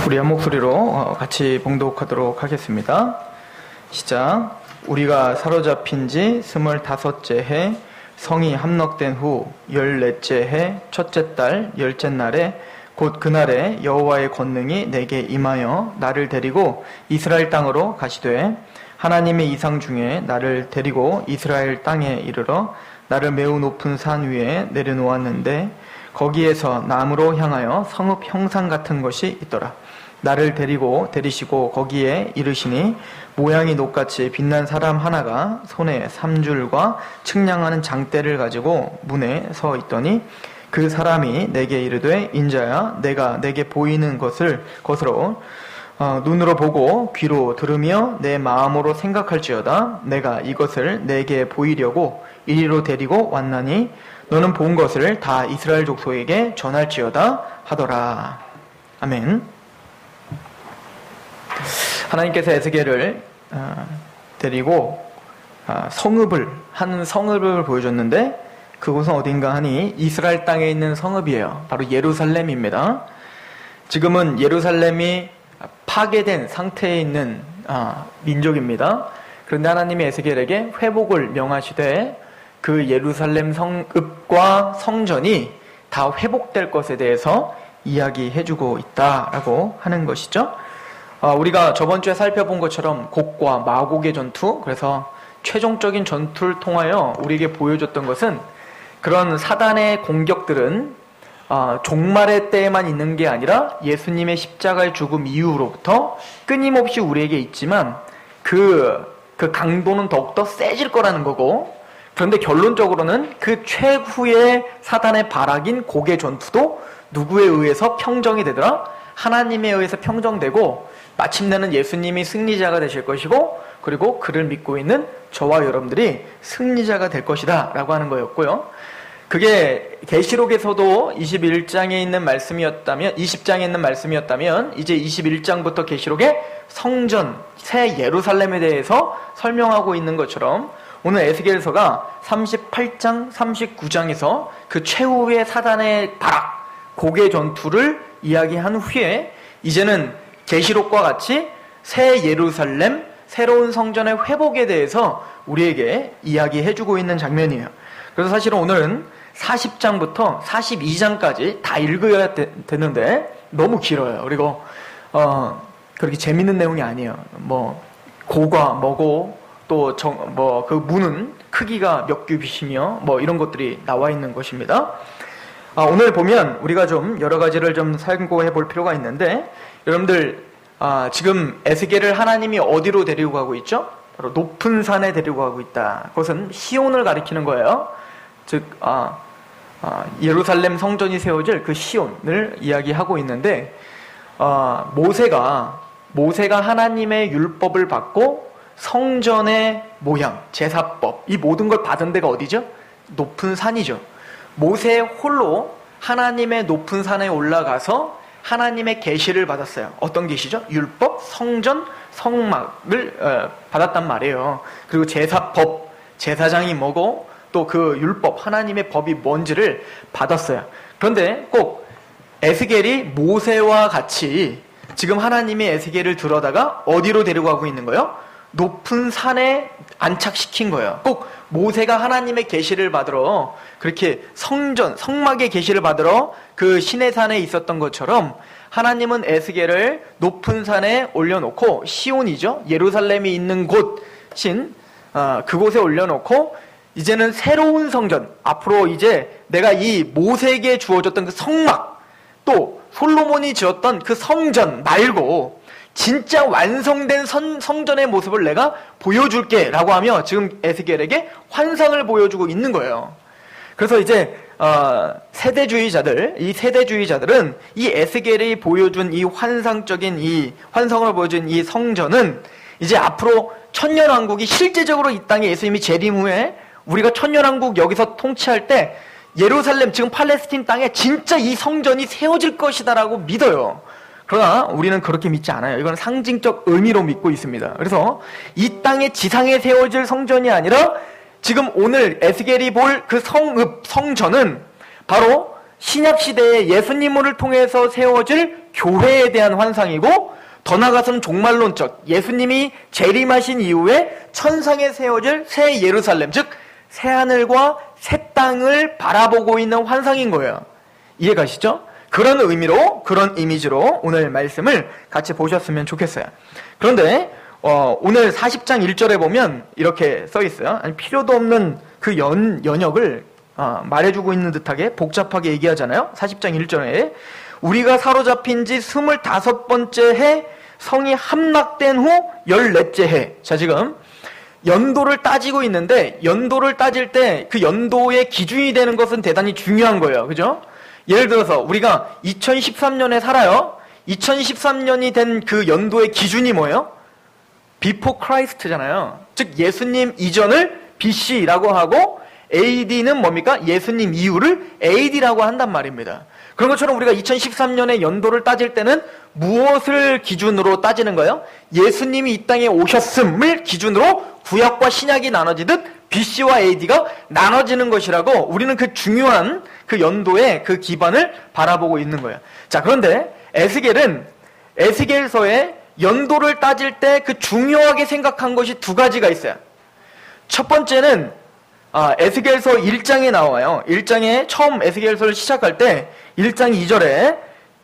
우리 한 목소리로 같이 봉독하도록 하겠습니다. 시작. 우리가 사로잡힌 지 25째 해 성이 함락된 후 14째 해 첫째 달 10째 날에 곧 그날에 여호와의 권능이 내게 임하여 나를 데리고 이스라엘 땅으로 가시되 하나님의 이상 중에 나를 데리고 이스라엘 땅에 이르러 나를 매우 높은 산 위에 내려놓았는데 거기에서 남으로 향하여 성읍 형상 같은 것이 있더라. 나를 데리시고 거기에 이르시니 모양이 녹같이 빛난 사람 하나가 손에 삼줄과 측량하는 장대를 가지고 문에 서 있더니 그 사람이 내게 이르되 인자야 내가 내게 보이는 것으로 눈으로 보고 귀로 들으며 내 마음으로 생각할지어다. 내가 이것을 내게 보이려고 이리로 데리고 왔나니 너는 본 것을 다 이스라엘 족속에게 전할지어다 하더라. 아멘. 하나님께서 에스겔을 데리고 한 성읍을 보여줬는데 그곳은 어딘가 하니 이스라엘 땅에 있는 성읍이에요. 바로 예루살렘입니다. 지금은 예루살렘이 파괴된 상태에 있는 민족입니다. 그런데 하나님이 에스겔에게 회복을 명하시되 그 예루살렘 성읍과 성전이 다 회복될 것에 대해서 이야기해주고 있다라고 하는 것이죠. 우리가 저번 주에 살펴본 것처럼 곡과 마곡의 전투, 그래서 최종적인 전투를 통하여 우리에게 보여줬던 것은 그런 사단의 공격들은 종말의 때에만 있는 게 아니라 예수님의 십자가의 죽음 이후로부터 끊임없이 우리에게 있지만 그 강도는 더욱더 세질 거라는 거고, 그런데 결론적으로는 그 최후의 사단의 발악인 곡의 전투도 누구에 의해서 평정이 되더라? 하나님에 의해서 평정되고 마침내는 예수님이 승리자가 되실 것이고 그리고 그를 믿고 있는 저와 여러분들이 승리자가 될 것이다 라고 하는 거였고요. 그게 계시록에서도 21장에 있는 말씀이었다면 20장에 있는 말씀이었다면 이제 21장부터 계시록의 성전, 새 예루살렘에 대해서 설명하고 있는 것처럼 오늘 에스겔서가 38장, 39장에서 그 최후의 사단의 발악, 곡의 전투를 이야기한 후에 이제는 계시록과 같이 새 예루살렘, 새로운 성전의 회복에 대해서 우리에게 이야기해주고 있는 장면이에요. 그래서 사실은 오늘은 40장부터 42장까지 다 읽어야 되는데 너무 길어요. 그리고 그렇게 재밌는 내용이 아니에요. 고가 뭐고 또 그 문은 크기가 몇 규빗이며 이런 것들이 나와 있는 것입니다. 오늘 보면 우리가 좀 여러 가지를 좀 참고해 볼 필요가 있는데, 여러분들 지금 에스겔을 하나님이 어디로 데리고 가고 있죠? 바로 높은 산에 데리고 가고 있다. 그것은 시온을 가리키는 거예요. 즉 예루살렘 성전이 세워질 그 시온을 이야기하고 있는데, 모세가 하나님의 율법을 받고 성전의 모양, 제사법, 이 모든 걸 받은 데가 어디죠? 높은 산이죠. 모세 홀로 하나님의 높은 산에 올라가서 하나님의 계시를 받았어요. 어떤 계시죠? 율법, 성전, 성막을 받았단 말이에요. 그리고 제사법, 제사장이 뭐고 또 그 율법, 하나님의 법이 뭔지를 받았어요. 그런데 꼭 에스겔이 모세와 같이 지금 하나님이 에스겔을 들어다가 어디로 데려가고 있는 거예요? 높은 산에 안착시킨 거예요. 꼭 모세가 하나님의 계시를 받으러 그렇게 성막의 계시를 받으러 그 시내산에 있었던 것처럼 하나님은 에스겔을 높은 산에 올려놓고, 시온이죠, 예루살렘이 있는 곳인 그곳에 올려놓고 이제는 새로운 성전, 앞으로 이제 내가 이 모세에게 주어졌던 그 성막, 또 솔로몬이 지었던 그 성전 말고 진짜 완성된 성전의 모습을 내가 보여줄게 라고 하며 지금 에스겔에게 환상을 보여주고 있는 거예요. 그래서 이제 이 세대주의자들은 이 에스겔이 보여준 이 환상적인 이 환상을 보여준 이 성전은 이제 앞으로 천년왕국이 실제적으로 이 땅에 예수님이 재림 후에 우리가 천년왕국 여기서 통치할 때 예루살렘, 지금 팔레스틴 땅에 진짜 이 성전이 세워질 것이다라고 믿어요. 그러나 우리는 그렇게 믿지 않아요. 이건 상징적 의미로 믿고 있습니다. 그래서 이 땅의 지상에 세워질 성전이 아니라 지금 오늘 에스겔이 볼 그 성전은 바로 신약 시대에 예수님을 통해서 세워질 교회에 대한 환상이고, 더 나아가서는 종말론적 예수님이 재림하신 이후에 천상에 세워질 새 예루살렘, 즉 새하늘과 새 땅을 바라보고 있는 환상인 거예요. 이해가시죠? 그런 의미로, 그런 이미지로 오늘 말씀을 같이 보셨으면 좋겠어요. 그런데 오늘 40장 1절에 보면 이렇게 써 있어요. 아니, 필요도 없는 그 연역을 말해주고 있는 듯하게 복잡하게 얘기하잖아요. 40장 1절에 우리가 사로잡힌 지 25번째 해 성이 함락된 후 14째 해. 자, 지금 연도를 따지고 있는데, 연도를 따질 때 그 연도의 기준이 되는 것은 대단히 중요한 거예요. 그죠? 예를 들어서 우리가 2013년에 살아요. 2013년이 된 그 연도의 기준이 뭐예요? Before Christ잖아요. 즉 예수님 이전을 BC라고 하고, AD는 뭡니까? 예수님 이후를 AD라고 한단 말입니다. 그런 것처럼 우리가 2013년의 연도를 따질 때는 무엇을 기준으로 따지는 거예요? 예수님이 이 땅에 오셨음을 기준으로 구약과 신약이 나눠지듯 BC와 AD가 나눠지는 것이라고, 우리는 그 중요한 그 연도의 그 기반을 바라보고 있는 거예요. 자, 그런데 에스겔서의 연도를 따질 때 그 중요하게 생각한 것이 두 가지가 있어요. 첫 번째는 에스겔서 1장에 나와요. 1장에 처음 에스겔서를 시작할 때 1장 2절에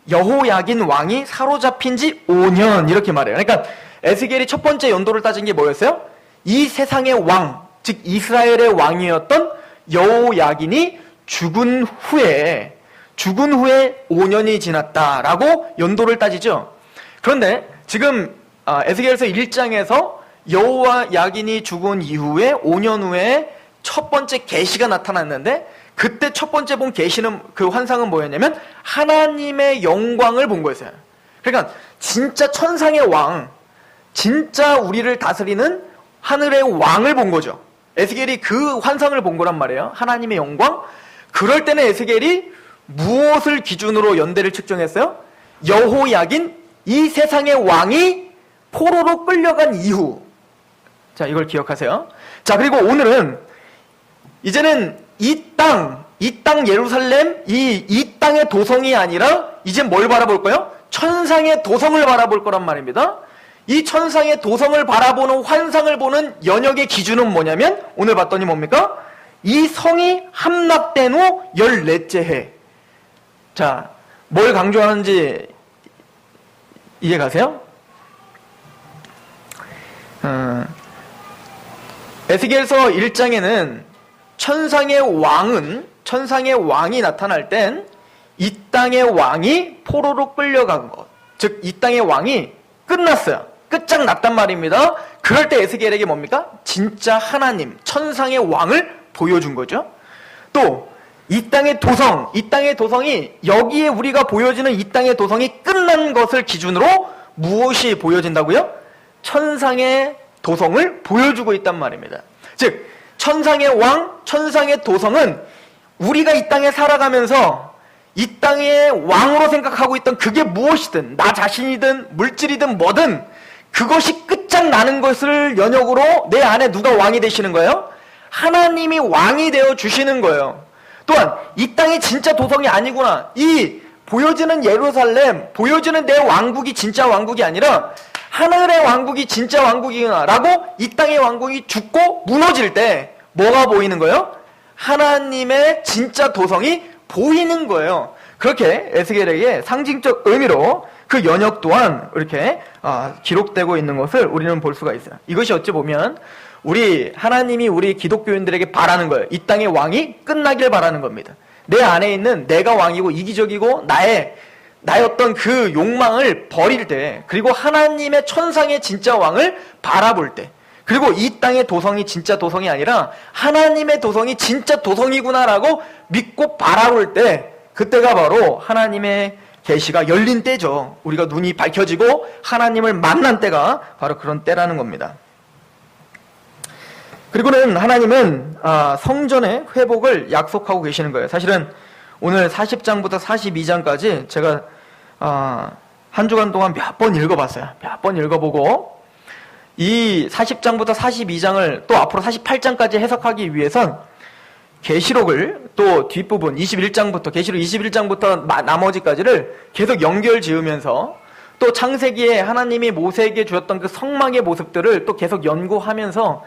여호야긴 왕이 사로잡힌 지 5년 이렇게 말해요. 그러니까 에스겔이 첫 번째 연도를 따진 게 뭐였어요? 이 세상의 왕, 즉 이스라엘의 왕이었던 여호야긴이 죽은 후에 5년이 지났다라고 연도를 따지죠. 그런데 지금 에스겔서 1장에서 여호야긴이 죽은 이후에 5년 후에 첫 번째 계시가 나타났는데, 그때 첫 번째 본 계시는, 그 환상은 뭐였냐면 하나님의 영광을 본 거였어요. 그러니까 진짜 천상의 왕, 진짜 우리를 다스리는 하늘의 왕을 본 거죠. 에스겔이 그 환상을 본 거란 말이에요. 하나님의 영광. 그럴 때는 에스겔이 무엇을 기준으로 연대를 측정했어요? 여호야긴, 이 세상의 왕이 포로로 끌려간 이후. 자, 이걸 기억하세요. 자, 그리고 오늘은 이제는 이 땅 예루살렘, 이 땅의 도성이 아니라 이제 뭘 바라볼 거예요? 천상의 도성을 바라볼 거란 말입니다. 이 천상의 도성을 바라보는 환상을 보는 연역의 기준은 뭐냐면, 오늘 봤더니 뭡니까? 이 성이 함락된 후 14째 해. 자, 뭘 강조하는지 이해 가세요? 에스겔서 1장에는 천상의 왕이 나타날 땐 이 땅의 왕이 포로로 끌려간 것, 즉 이 땅의 왕이 끝났어요. 끝장났단 말입니다. 그럴 때 에스겔에게 뭡니까? 진짜 하나님, 천상의 왕을 보여준 거죠. 또 이 땅의 도성이, 여기에 우리가 보여지는 이 땅의 도성이 끝난 것을 기준으로 무엇이 보여진다고요? 천상의 도성을 보여주고 있단 말입니다. 즉 천상의 왕, 천상의 도성은 우리가 이 땅에 살아가면서 이 땅의 왕으로 생각하고 있던 그게 무엇이든, 나 자신이든 물질이든 뭐든, 그것이 끝장나는 것을 연역으로 내 안에 누가 왕이 되시는 거예요? 하나님이 왕이 되어 주시는 거예요. 또한 이 땅이 진짜 도성이 아니구나, 이 보여지는 예루살렘, 보여지는 내 왕국이 진짜 왕국이 아니라 하늘의 왕국이 진짜 왕국이구나 라고, 이 땅의 왕국이 죽고 무너질 때 뭐가 보이는 거예요? 하나님의 진짜 도성이 보이는 거예요. 그렇게 에스겔에게 상징적 의미로 그 연역 또한 이렇게 기록되고 있는 것을 우리는 볼 수가 있어요. 이것이 어찌 보면 하나님이 우리 기독교인들에게 바라는 거예요. 이 땅의 왕이 끝나길 바라는 겁니다. 내 안에 있는 내가 왕이고 이기적이고 나의 어떤 그 욕망을 버릴 때, 그리고 하나님의 천상의 진짜 왕을 바라볼 때, 그리고 이 땅의 도성이 진짜 도성이 아니라 하나님의 도성이 진짜 도성이구나라고 믿고 바라볼 때, 그때가 바로 하나님의 계시가 열린 때죠. 우리가 눈이 밝혀지고 하나님을 만난 때가 바로 그런 때라는 겁니다. 그리고는 하나님은 성전의 회복을 약속하고 계시는 거예요. 사실은 오늘 40장부터 42장까지 제가 한 주간 동안 몇 번 읽어봤어요. 몇 번 읽어보고 이 40장부터 42장을 또 앞으로 48장까지 해석하기 위해선 계시록을 또 뒷부분 21장부터 계시록 21장부터 나머지까지를 계속 연결 지으면서 또 창세기에 하나님이 모세에게 주었던 그 성막의 모습들을 또 계속 연구하면서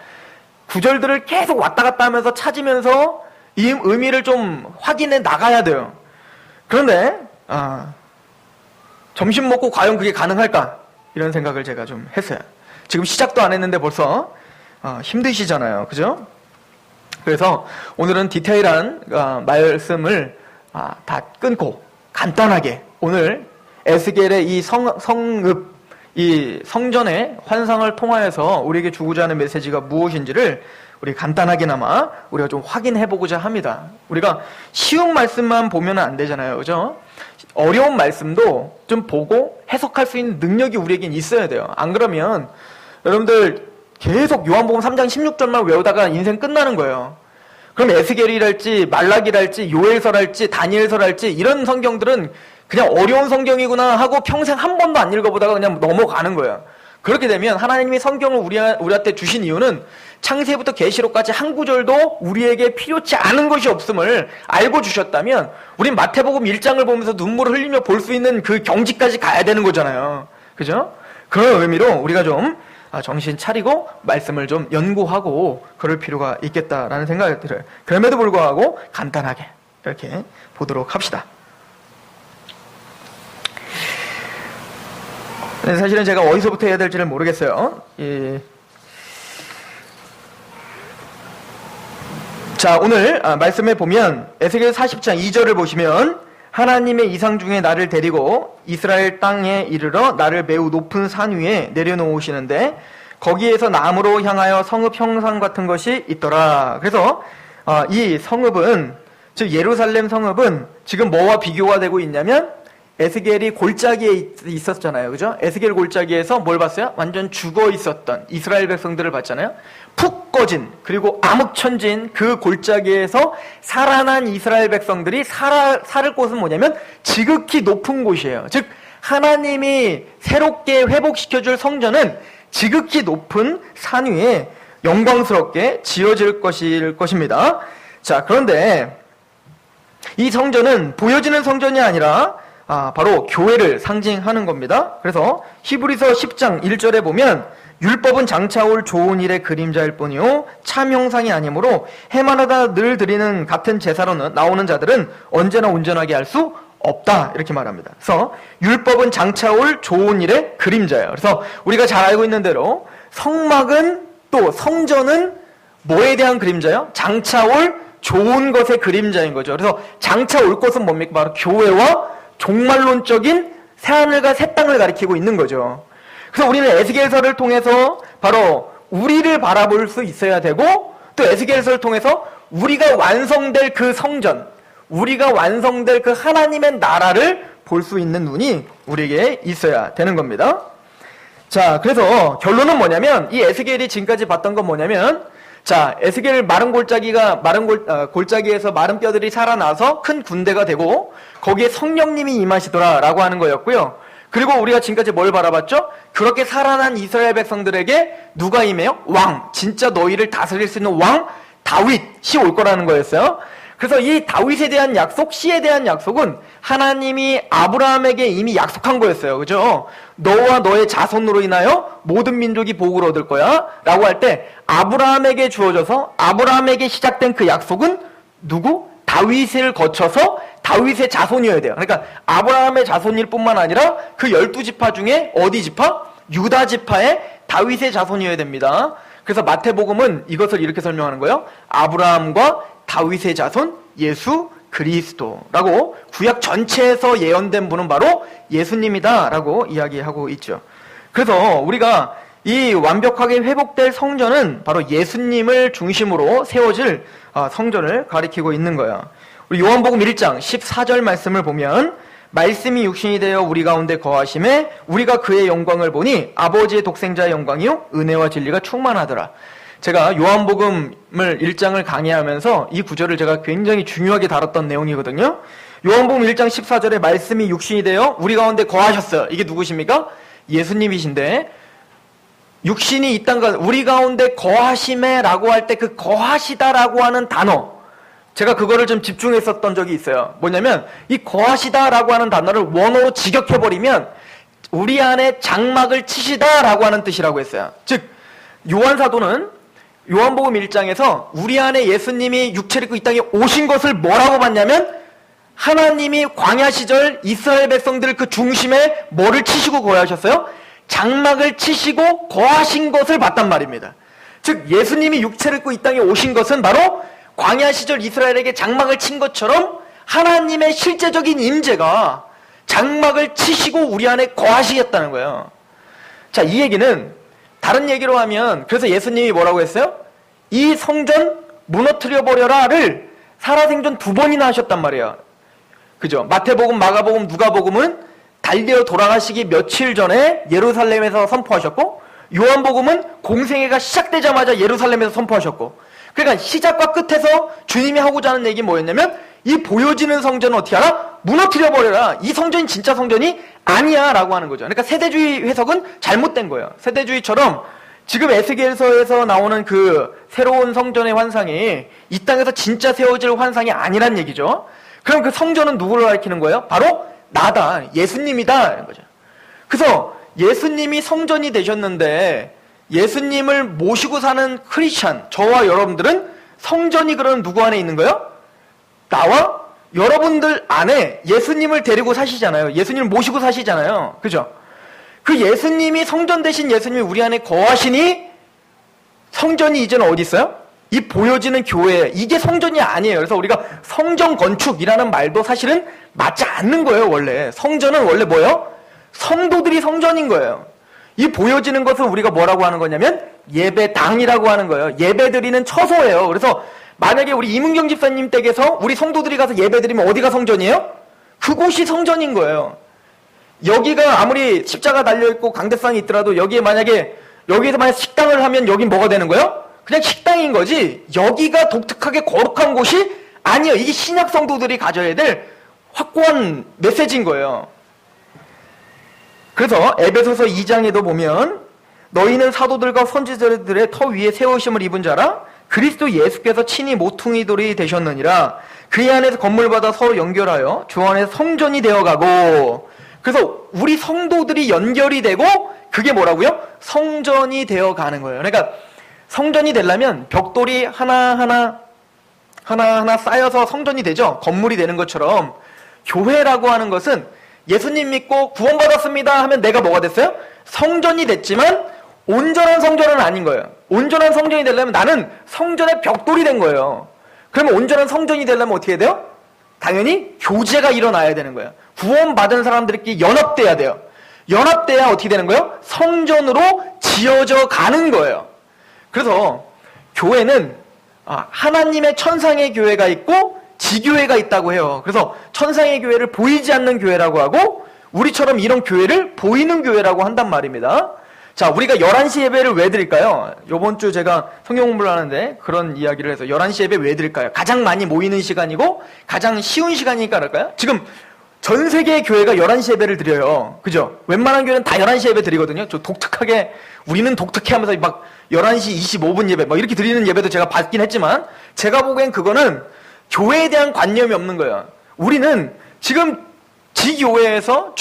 구절들을 계속 왔다 갔다 하면서 찾으면서 이 의미를 좀 확인해 나가야 돼요. 그런데 점심 먹고 과연 그게 가능할까? 이런 생각을 제가 좀 했어요. 지금 시작도 안 했는데 벌써 힘드시잖아요. 그죠? 그래서 오늘은 디테일한 말씀을 다 끊고 간단하게 오늘 에스겔의 이 성읍, 이 성전의 환상을 통하여서 우리에게 주고자 하는 메시지가 무엇인지를 우리 간단하게나마 우리가 좀 확인해 보고자 합니다. 우리가 쉬운 말씀만 보면 안 되잖아요. 그죠? 어려운 말씀도 좀 보고 해석할 수 있는 능력이 우리에겐 있어야 돼요. 안 그러면 여러분들 계속 요한복음 3장 16절만 외우다가 인생 끝나는 거예요. 그럼 에스겔이랄지 말라기랄지 요엘서랄지 다니엘서랄지 이런 성경들은 그냥 어려운 성경이구나 하고 평생 한 번도 안 읽어보다가 그냥 넘어가는 거예요. 그렇게 되면 하나님이 성경을 우리한테 주신 이유는 창세부터 계시록까지 한 구절도 우리에게 필요치 않은 것이 없음을 알고 주셨다면 우린 마태복음 1장을 보면서 눈물을 흘리며 볼 수 있는 그 경지까지 가야 되는 거잖아요. 그죠? 그런 의미로 우리가 좀 정신 차리고 말씀을 좀 연구하고 그럴 필요가 있겠다라는 생각이 들어요. 그럼에도 불구하고 간단하게 이렇게 보도록 합시다. 사실은 제가 어디서부터 해야 될지를 모르겠어요. 자, 오늘 말씀에 보면 에스겔 40장 2절을 보시면 하나님의 이상 중에 나를 데리고 이스라엘 땅에 이르러 나를 매우 높은 산 위에 내려놓으시는데 거기에서 나무로 향하여 성읍 형상 같은 것이 있더라. 그래서 이 성읍은, 즉 예루살렘 성읍은 지금 뭐와 비교가 되고 있냐면 에스겔이 골짜기에 있었잖아요. 그죠? 에스겔 골짜기에서 뭘 봤어요? 완전 죽어 있었던 이스라엘 백성들을 봤잖아요. 푹 꺼진, 그리고 암흑천진 그 골짜기에서 살아난 이스라엘 백성들이 살을 곳은 뭐냐면 지극히 높은 곳이에요. 즉 하나님이 새롭게 회복시켜줄 성전은 지극히 높은 산 위에 영광스럽게 지어질 것입니다. 자, 그런데 이 성전은 보여지는 성전이 아니라 바로 교회를 상징하는 겁니다. 그래서 히브리서 10장 1절에 보면 율법은 장차 올 좋은 일의 그림자일 뿐이요 참 형상이 아니므로 해마다 늘 드리는 같은 제사로 나오는 자들은 언제나 온전하게 할 수 없다, 이렇게 말합니다. 그래서 율법은 장차 올 좋은 일의 그림자예요. 그래서 우리가 잘 알고 있는 대로 성막은 또 성전은 뭐에 대한 그림자예요? 장차 올 좋은 것의 그림자인 거죠. 그래서 장차 올 것은 뭡니까? 바로 교회와 종말론적인 새하늘과 새 땅을 가리키고 있는 거죠. 그래서 우리는 에스겔서를 통해서 바로 우리를 바라볼 수 있어야 되고, 또 에스겔서를 통해서 우리가 완성될 그 성전, 우리가 완성될 그 하나님의 나라를 볼 수 있는 눈이 우리에게 있어야 되는 겁니다. 자, 그래서 결론은 뭐냐면, 이 에스겔이 지금까지 봤던 건 뭐냐면, 자, 에스겔 마른 골짜기에서 마른 뼈들이 살아나서 큰 군대가 되고 거기에 성령님이 임하시더라라고 하는 거였고요. 그리고 우리가 지금까지 뭘 바라봤죠? 그렇게 살아난 이스라엘 백성들에게 누가 임해요? 왕, 진짜 너희를 다스릴 수 있는 왕 다윗이 올 거라는 거였어요. 그래서 이 다윗에 대한 약속, 씨에 대한 약속은 하나님이 아브라함에게 이미 약속한 거였어요. 그죠? 너와 너의 자손으로 인하여 모든 민족이 복을 얻을 거야 라고 할 때 아브라함에게 주어져서 아브라함에게 시작된 그 약속은 누구? 다윗을 거쳐서 다윗의 자손이어야 돼요. 그러니까 아브라함의 자손일 뿐만 아니라 그 12지파 중에 어디 지파? 유다 지파의 다윗의 자손이어야 됩니다. 그래서 마태복음은 이것을 이렇게 설명하는 거예요. 아브라함과 다윗의 자손 예수 그리스도라고 구약 전체에서 예언된 분은 바로 예수님이다라고 이야기하고 있죠. 그래서 우리가 이 완벽하게 회복될 성전은 바로 예수님을 중심으로 세워질 성전을 가리키고 있는 거예요. 우리 요한복음 1장 14절 말씀을 보면 말씀이 육신이 되어 우리 가운데 거하심에 우리가 그의 영광을 보니 아버지의 독생자의 영광이요 은혜와 진리가 충만하더라. 제가 요한복음을 1장을 강의하면서 이 구절을 제가 굉장히 중요하게 다뤘던 내용이거든요. 요한복음 1장 14절에 말씀이 육신이 되어 우리 가운데 거하셨어요. 이게 누구십니까? 예수님이신데 육신이 이 땅 우리 가운데 거하심에 라고 할 때 그 거하시다라고 하는 단어, 제가 그거를 좀 집중했었던 적이 있어요. 뭐냐면 이 거하시다라고 하는 단어를 원어로 직역해버리면 우리 안에 장막을 치시다라고 하는 뜻이라고 했어요. 즉 요한 사도는 요한복음 1장에서 우리 안에 예수님이 육체를 입고 이 땅에 오신 것을 뭐라고 봤냐면 하나님이 광야 시절 이스라엘 백성들 그 중심에 뭐를 치시고 거하셨어요? 장막을 치시고 거하신 것을 봤단 말입니다. 즉 예수님이 육체를 입고 이 땅에 오신 것은 바로 광야 시절 이스라엘에게 장막을 친 것처럼 하나님의 실제적인 임재가 장막을 치시고 우리 안에 거하시겠다는 거예요. 자, 이 얘기는 다른 얘기로 하면 그래서 예수님이 뭐라고 했어요? 이 성전 무너뜨려 버려라를 살아생전 2번이나 하셨단 말이에요. 그죠? 마태복음, 마가복음, 누가복음은 달려 돌아가시기 며칠 전에 예루살렘에서 선포하셨고 요한복음은 공생애가 시작되자마자 예루살렘에서 선포하셨고 그러니까 시작과 끝에서 주님이 하고자 하는 얘기 뭐였냐면 이 보여지는 성전은 어떻게 하라? 무너뜨려 버려라. 이 성전이 진짜 성전이 아니야 라고 하는 거죠. 그러니까 세대주의 해석은 잘못된 거예요. 세대주의처럼 지금 에스겔서에서 나오는 그 새로운 성전의 환상이 이 땅에서 진짜 세워질 환상이 아니란 얘기죠. 그럼 그 성전은 누구를 가리키는 거예요? 바로 나다. 예수님이다. 이런 거죠. 그래서 예수님이 성전이 되셨는데 예수님을 모시고 사는 크리스찬, 저와 여러분들은 성전이 그럼 누구 안에 있는 거예요? 나와 여러분들 안에 예수님을 데리고 사시잖아요. 예수님을 모시고 사시잖아요. 그죠? 그 예수님이 성전 대신 예수님이 우리 안에 거하시니 성전이 이제는 어디 있어요? 이 보여지는 교회, 이게 성전이 아니에요. 그래서 우리가 성전 건축이라는 말도 사실은 맞지 않는 거예요. 원래 성전은 원래 뭐예요? 성도들이 성전인 거예요. 이 보여지는 것을 우리가 뭐라고 하는 거냐면 예배당이라고 하는 거예요. 예배드리는 처소예요. 그래서 만약에 우리 이문경 집사님 댁에서 우리 성도들이 가서 예배드리면 어디가 성전이에요? 그곳이 성전인 거예요. 여기가 아무리 십자가 달려있고 강대상이 있더라도 여기에 여기에서 만약 식당을 하면 여긴 뭐가 되는 거예요? 그냥 식당인 거지 여기가 독특하게 거룩한 곳이 아니에요. 이게 신약 성도들이 가져야 될 확고한 메시지인 거예요. 그래서 에베소서 2장에도 보면 너희는 사도들과 선지자들의 터 위에 세우심을 입은 자라 그리스도 예수께서 친히 모퉁이돌이 되셨느니라. 그의 안에서 건물마다 서로 연결하여 주 안에서 성전이 되어가고 그래서 우리 성도들이 연결이 되고 그게 뭐라고요? 성전이 되어가는 거예요. 그러니까 성전이 되려면 벽돌이 하나하나 쌓여서 성전이 되죠. 건물이 되는 것처럼 교회라고 하는 것은 예수님 믿고 구원받았습니다 하면 내가 뭐가 됐어요? 성전이 됐지만 온전한 성전은 아닌 거예요. 온전한 성전이 되려면 나는 성전의 벽돌이 된 거예요. 그러면 온전한 성전이 되려면 어떻게 해야 돼요? 당연히 교제가 일어나야 되는 거예요. 구원받은 사람들끼리 연합돼야 돼요. 연합돼야 어떻게 되는 거예요? 성전으로 지어져 가는 거예요. 그래서 교회는 하나님의 천상의 교회가 있고 지교회가 있다고 해요. 그래서 천상의 교회를 보이지 않는 교회라고 하고 우리처럼 이런 교회를 보이는 교회라고 한단 말입니다. 자, 우리가 11시 예배를 왜 드릴까요? 이번 주 제가 성경 공부를 하는데 그런 이야기를 해서 11시 예배 왜 드릴까요? 가장 많이 모이는 시간이고 가장 쉬운 시간이니까 그럴까요? 지금 전 세계의 교회가 11시 예배를 드려요. 그죠? 웬만한 교회는 다 11시 예배 드리거든요. 저 독특하게, 우리는 독특해 하면서 막 11시 25분 예배, 막 이렇게 드리는 예배도 제가 받긴 했지만 제가 보기엔 그거는 교회에 대한 관념이 없는 거예요. 우리는 지금 지교회에서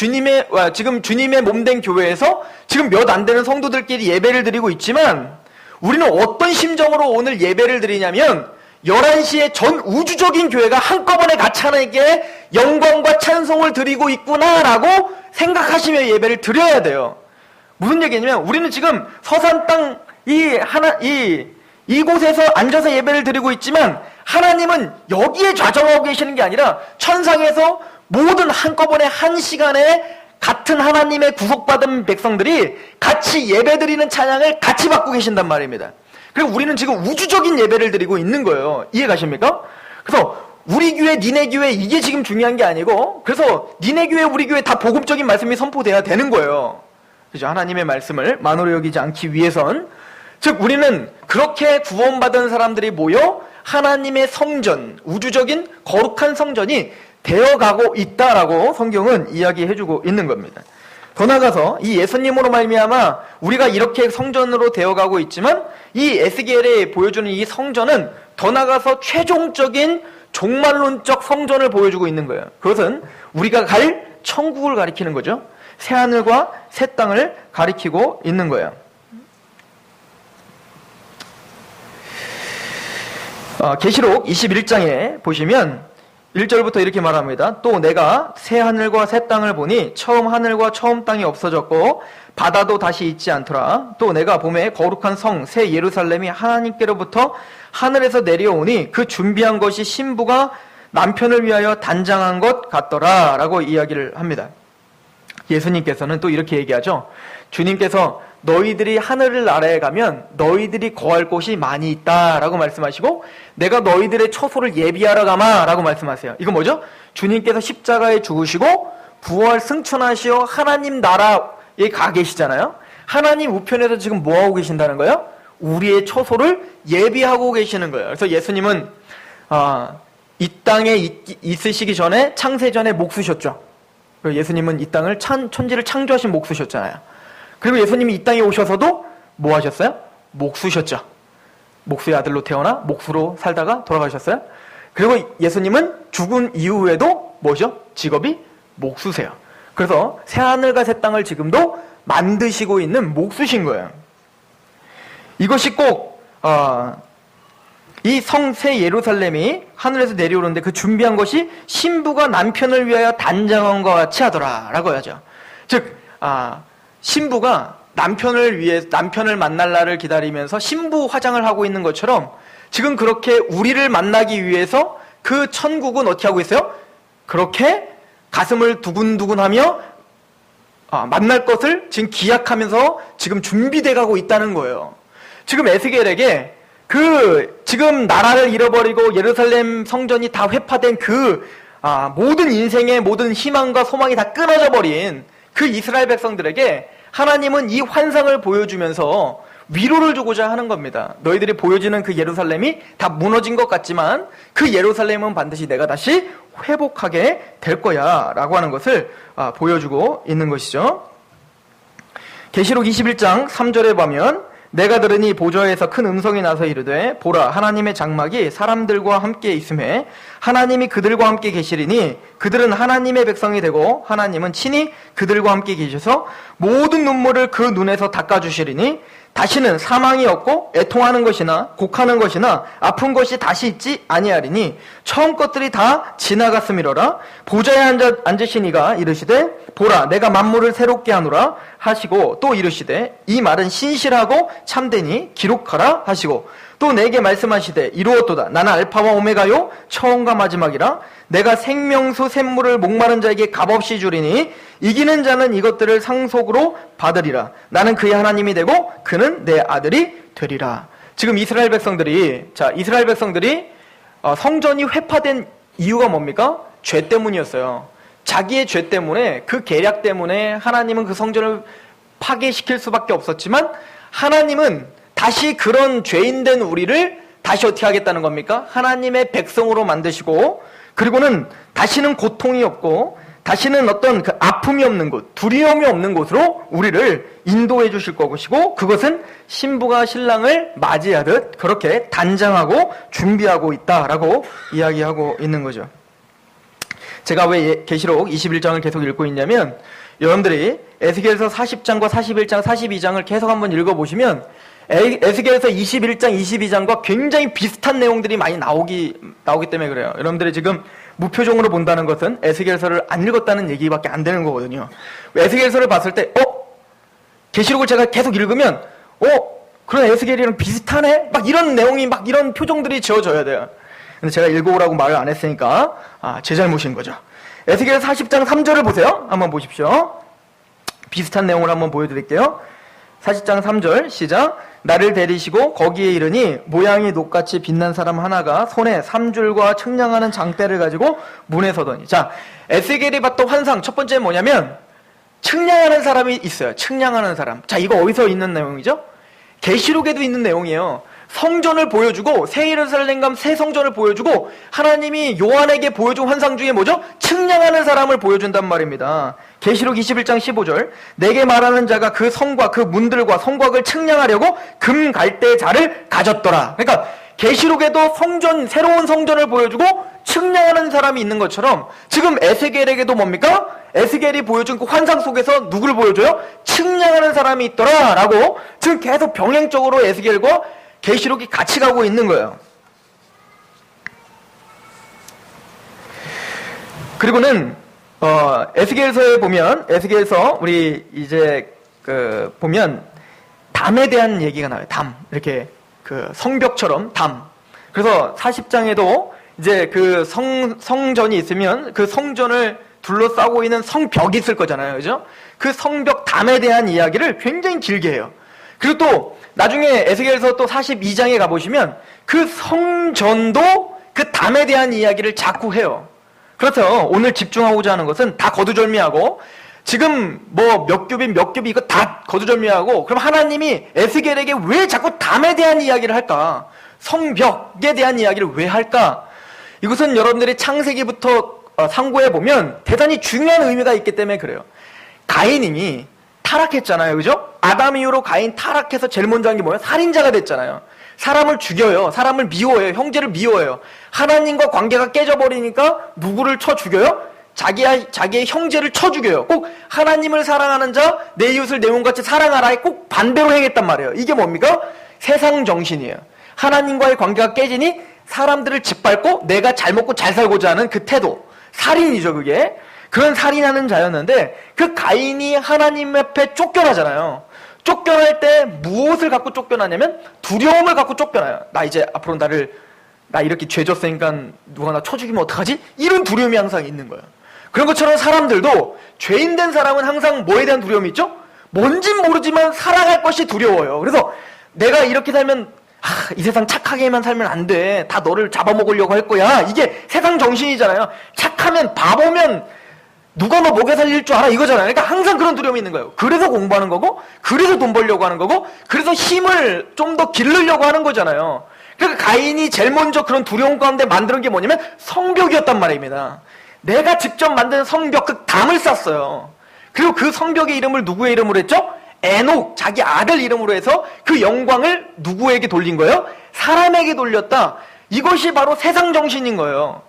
지금 주님의 몸된 교회에서 지금 몇 안 되는 성도들끼리 예배를 드리고 있지만 우리는 어떤 심정으로 오늘 예배를 드리냐면 11시에 전 우주적인 교회가 한꺼번에 같이 하나님께 영광과 찬송을 드리고 있구나라고 생각하시며 예배를 드려야 돼요. 무슨 얘기냐면 우리는 지금 서산 땅 이곳에서 앉아서 예배를 드리고 있지만 하나님은 여기에 좌정하고 계시는 게 아니라 천상에서 모든 한꺼번에 한 시간에 같은 하나님의 구속받은 백성들이 같이 예배드리는 찬양을 같이 받고 계신단 말입니다. 그리고 우리는 지금 우주적인 예배를 드리고 있는 거예요. 이해 가십니까? 그래서 우리 교회, 니네 교회 이게 지금 중요한 게 아니고 그래서 니네 교회, 우리 교회 다 복음적인 말씀이 선포돼야 되는 거예요. 그죠? 하나님의 말씀을 만으로 여기지 않기 위해선 즉 우리는 그렇게 구원받은 사람들이 모여 하나님의 성전, 우주적인 거룩한 성전이 되어가고 있다라고 성경은 이야기해주고 있는 겁니다. 더 나아가서 이 예수님으로 말미암아 우리가 이렇게 성전으로 되어가고 있지만 이 에스겔에 보여주는 이 성전은 더 나아가서 최종적인 종말론적 성전을 보여주고 있는 거예요. 그것은 우리가 갈 천국을 가리키는 거죠. 새하늘과 새 땅을 가리키고 있는 거예요. 계시록 21장에 보시면 1절부터 이렇게 말합니다. 또 내가 새 하늘과 새 땅을 보니 처음 하늘과 처음 땅이 없어졌고 바다도 다시 있지 않더라. 또 내가 봄에 거룩한 성 새 예루살렘이 하나님께로부터 하늘에서 내려오니 그 준비한 것이 신부가 남편을 위하여 단장한 것 같더라 라고 이야기를 합니다. 예수님께서는 또 이렇게 얘기하죠. 주님께서 너희들이 하늘 나라에 가면 너희들이 거할 곳이 많이 있다 라고 말씀하시고 내가 너희들의 처소를 예비하러 가마 라고 말씀하세요. 이거 뭐죠? 주님께서 십자가에 죽으시고 부활 승천하시어 하나님 나라에 가 계시잖아요. 하나님 우편에서 지금 뭐하고 계신다는 거예요? 우리의 처소를 예비하고 계시는 거예요. 그래서 예수님은 이 땅에 있으시기 전에 창세전에 목 쓰셨죠. 예수님은 이 땅을 천지를 창조하신 목 쓰셨잖아요. 그리고 예수님이 이 땅에 오셔서도 뭐 하셨어요? 목 쓰셨죠. 목수의 아들로 태어나 목수로 살다가 돌아가셨어요. 그리고 예수님은 죽은 이후에도 뭐죠? 직업이 목수세요. 그래서 새하늘과 새 땅을 지금도 만드시고 있는 목수신 거예요. 이것이 꼭 이 성새 예루살렘이 하늘에서 내려오는데 그 준비한 것이 신부가 남편을 위하여 단장한 것 같이 하더라 라고 하죠. 즉 신부가 남편을 만날 날을 기다리면서 신부 화장을 하고 있는 것처럼 지금 그렇게 우리를 만나기 위해서 그 천국은 어떻게 하고 있어요? 그렇게 가슴을 두근두근하며 만날 것을 지금 기약하면서 지금 준비돼 가고 있다는 거예요. 지금 에스겔에게 지금 나라를 잃어버리고 예루살렘 성전이 다 회파된 모든 인생의 모든 희망과 소망이 다 끊어져 버린 그 이스라엘 백성들에게 하나님은 이 환상을 보여주면서 위로를 주고자 하는 겁니다. 너희들이 보여지는 그 예루살렘이 다 무너진 것 같지만 그 예루살렘은 반드시 내가 다시 회복하게 될 거야 라고 하는 것을 보여주고 있는 것이죠. 계시록 21장 3절에 보면 내가 들으니 보좌에서 큰 음성이 나서 이르되 보라 하나님의 장막이 사람들과 함께 있음에 하나님이 그들과 함께 계시리니 그들은 하나님의 백성이 되고 하나님은 친히 그들과 함께 계셔서 모든 눈물을 그 눈에서 닦아주시리니 다시는 사망이 없고 애통하는 것이나 곡하는 것이나 아픈 것이 다시 있지 아니하리니 처음 것들이 다 지나갔음이로라. 보좌에 앉으신 이가 이르시되 보라 내가 만물을 새롭게 하노라 하시고 또 이르시되 이 말은 신실하고 참되니 기록하라 하시고 또 내게 말씀하시되 이루었도다 나는 알파와 오메가요 처음과 마지막이라 내가 생명수 샘물을 목마른 자에게 값없이 주리니 이기는 자는 이것들을 상속으로 받으리라. 나는 그의 하나님이 되고 그는 내 아들이 되리라. 지금 이스라엘 백성들이 성전이 회파된 이유가 뭡니까? 죄 때문이었어요. 자기의 죄 때문에 그 계략 때문에 하나님은 그 성전을 파괴시킬 수밖에 없었지만 하나님은 다시 그런 죄인된 우리를 다시 어떻게 하겠다는 겁니까? 하나님의 백성으로 만드시고 그리고는 다시는 고통이 없고 다시는 어떤 그 아픔이 없는 곳, 두려움이 없는 곳으로 우리를 인도해 주실 것이고 그것은 신부가 신랑을 맞이하듯 그렇게 단장하고 준비하고 있다라고 이야기하고 있는 거죠. 제가 왜 계시록 21장을 계속 읽고 있냐면 여러분들이 에스겔서 40장과 41장, 42장을 계속 한번 읽어보시면 에스겔서 21장, 22장과 굉장히 비슷한 내용들이 많이 나오기 때문에 그래요. 여러분들이 지금 무표정으로 본다는 것은 에스겔서를 안 읽었다는 얘기밖에 안 되는 거거든요. 에스겔서를 봤을 때 계시록을 제가 계속 읽으면 그런 에스겔이랑 비슷하네? 막 이런 내용이 막 이런 표정들이 지어져야 돼요. 근데 제가 읽어오라고 말을 안 했으니까 제 잘못인 거죠. 에스겔 40장 3절을 보세요. 한번 보십시오. 비슷한 내용을 한번 보여드릴게요. 40장 3절 시작. 나를 데리시고 거기에 이르니 모양이 녹같이 빛난 사람 하나가 손에 3줄과 측량하는 장대를 가지고 문에 서더니. 자, 에스겔이 봤던 환상 첫 번째는 뭐냐면 측량하는 사람이 있어요. 측량하는 사람. 자, 이거 어디서 있는 내용이죠? 계시록에도 있는 내용이에요. 성전을 보여주고 새 예루살렘과 새 성전을 보여주고 하나님이 요한에게 보여준 환상 중에 뭐죠? 측량하는 사람을 보여준단 말입니다. 계시록 21장 15절 내게 말하는 자가 그 성과 그 문들과 성곽을 측량하려고 금 갈대 자를 가졌더라. 그러니까 계시록에도 성전, 새로운 성전을 보여주고 측량하는 사람이 있는 것처럼 지금 에스겔에게도 뭡니까? 에스겔이 보여준 그 환상 속에서 누구를 보여줘요? 측량하는 사람이 있더라라고 지금 계속 병행적으로 에스겔과 계시록이 같이 가고 있는 거예요. 그리고는 에스겔서에 보면 에스겔서 우리 이제 보면 담에 대한 얘기가 나와요. 담 이렇게 그 성벽처럼 담. 그래서 40장에도 이제 그 성전이 있으면 그 성전을 둘러싸고 있는 성벽이 있을 거잖아요. 그죠? 그 성벽 담에 대한 이야기를 굉장히 길게 해요. 그리고 또 나중에 에스겔서 또 42장에 가보시면 그 성전도 그 담에 대한 이야기를 자꾸 해요. 그렇죠. 오늘 집중하고자 하는 것은 다 거두절미하고 지금 뭐 몇 겹이 이거 다 거두절미하고 그럼 하나님이 에스겔에게 왜 자꾸 담에 대한 이야기를 할까? 성벽에 대한 이야기를 왜 할까? 이것은 여러분들이 창세기부터 상고해 보면 대단히 중요한 의미가 있기 때문에 그래요. 가인이 타락했잖아요. 그죠? 아담 이후로 가인 타락해서 제일 먼저 한 게 뭐예요? 살인자가 됐잖아요. 사람을 죽여요. 사람을 미워해요. 형제를 미워해요. 하나님과 관계가 깨져버리니까 누구를 쳐 죽여요? 자기의 형제를 쳐 죽여요. 꼭 하나님을 사랑하는 자, 내 이웃을 내 몸같이 사랑하라에 꼭 반대로 행했단 말이에요. 이게 뭡니까? 세상 정신이에요. 하나님과의 관계가 깨지니 사람들을 짓밟고 내가 잘 먹고 잘 살고자 하는 그 태도. 살인이죠, 그게. 그런 살인하는 자였는데 그 가인이 하나님 앞에 쫓겨나잖아요. 쫓겨날 때 무엇을 갖고 쫓겨나냐면 두려움을 갖고 쫓겨나요. 나 이제 앞으로 나 이렇게 죄 졌으니까 누가 나 쳐 죽이면 어떡하지? 이런 두려움이 항상 있는 거예요. 그런 것처럼 사람들도 죄인된 사람은 항상 뭐에 대한 두려움이 있죠? 뭔진 모르지만 살아갈 것이 두려워요. 그래서 내가 이렇게 살면 이 세상 착하게만 살면 안 돼. 다 너를 잡아먹으려고 할 거야. 이게 세상 정신이잖아요. 착하면 바보면 누가 너 먹여 살릴 줄 알아? 이거잖아요. 그러니까 항상 그런 두려움이 있는 거예요. 그래서 공부하는 거고, 그래서 돈 벌려고 하는 거고, 그래서 힘을 좀 더 기르려고 하는 거잖아요. 그러니까 가인이 제일 먼저 그런 두려움 가운데 만드는 게 뭐냐면 성벽이었단 말입니다. 내가 직접 만든 성벽, 그 담을 쌌어요. 그리고 그 성벽의 이름을 누구의 이름으로 했죠? 에녹, 자기 아들 이름으로 해서 그 영광을 누구에게 돌린 거예요? 사람에게 돌렸다. 이것이 바로 세상 정신인 거예요.